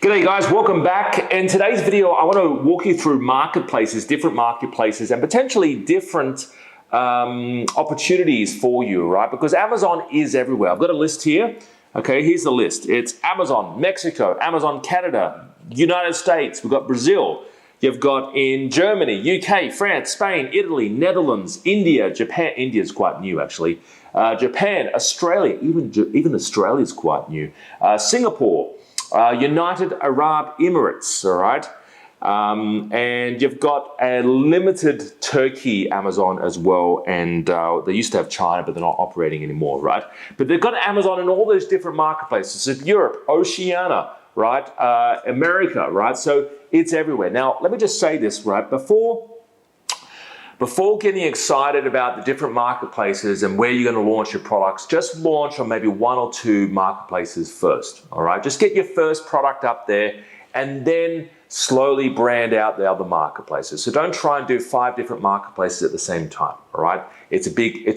G'day guys, welcome back. In today's video, I want to walk you through marketplaces, different marketplaces, and potentially different opportunities for you, right? Because Amazon is everywhere. I've got a list here. Okay, here's the list. It's Amazon, Mexico, Amazon, Canada, United States. We've got Brazil. You've got in Germany, UK, France, Spain, Italy, Netherlands, India, Japan. India's quite new actually. Japan, Australia, even Australia's quite new. Singapore. United Arab Emirates, all right? And you've got a limited Turkey Amazon as well, and they used to have China, but they're not operating anymore, right? But they've got Amazon in all those different marketplaces. So Europe, Oceania, right? America, right? So it's everywhere. Now, let me just say this, right? Before getting excited about the different marketplaces and where you're going to launch your products, just launch on maybe one or two marketplaces first, all right? Just get your first product up there and then slowly brand out the other marketplaces. So don't try and do 5 different marketplaces at the same time, all right? It's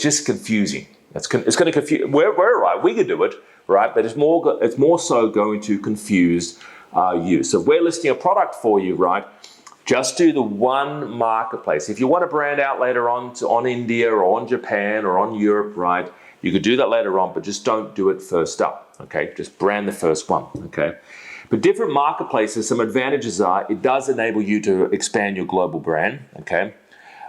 just confusing. It's going to confuse, we're right, we can do it, right? But it's more so going to confuse you. So if we're listing a product for you, right? Just do the one marketplace. If you want to brand out later on India or on Japan or on Europe, right? You could do that later on, but just don't do it first up, okay? Just brand the first one, okay? But different marketplaces, some advantages are, it does enable you to expand your global brand, okay?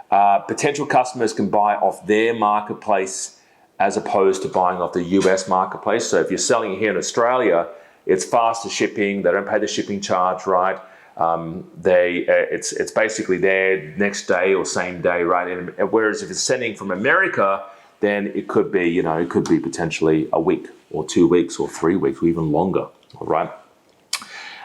Potential customers can buy off their marketplace as opposed to buying off the US marketplace. So if you're selling here in Australia, it's faster shipping, they don't pay the shipping charge, right? It's basically there next day or same day, right? And whereas if it's sending from America, then it could be, it could be potentially a week or 2 weeks or 3 weeks or even longer, all right?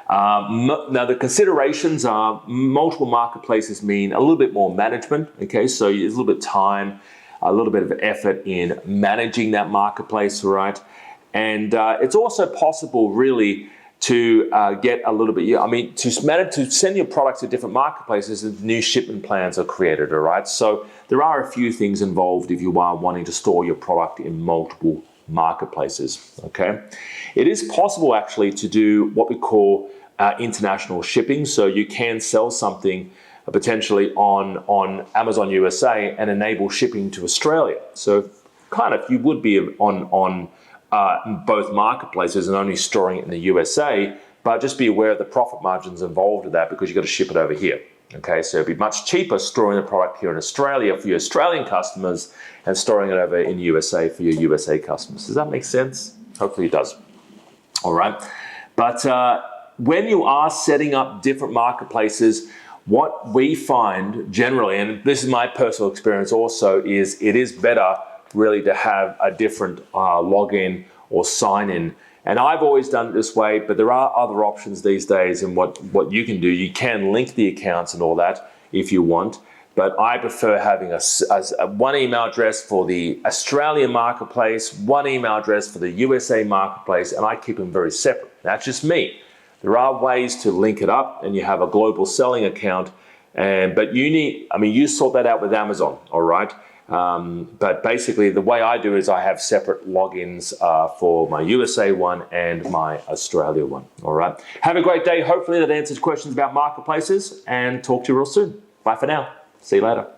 Now the considerations are multiple marketplaces mean a little bit more management, okay? So there's a little bit of time, a little bit of effort in managing that marketplace, right? And it's also possible really to get a little bit, to send your products to different marketplaces, and new shipment plans are created, all right? So there are a few things involved if you are wanting to store your product in multiple marketplaces, okay? It is possible actually to do what we call international shipping. So you can sell something potentially on Amazon USA and enable shipping to Australia. So kind of you would be on both marketplaces and only storing it in the USA, but just be aware of the profit margins involved with that because you've got to ship it over here. Okay, so it'd be much cheaper storing the product here in Australia for your Australian customers and storing it over in the USA for your USA customers. Does that make sense? Hopefully it does. All right, but when you are setting up different marketplaces, what we find generally, and this is my personal experience also, is it is better really to have a different login or sign in. And I've always done it this way, but there are other options these days. And what you can do, you can link the accounts and all that if you want, but I prefer having one email address for the Australian marketplace, one email address for the USA marketplace, and I keep them very separate. That's just me. There are ways to link it up and you have a global selling account, but you sort that out with Amazon, all right? But basically the way I do is I have separate logins for my USA one and my Australia one, all right? Have a great day. Hopefully that answers questions about marketplaces, and talk to you real soon. Bye for now. See you later.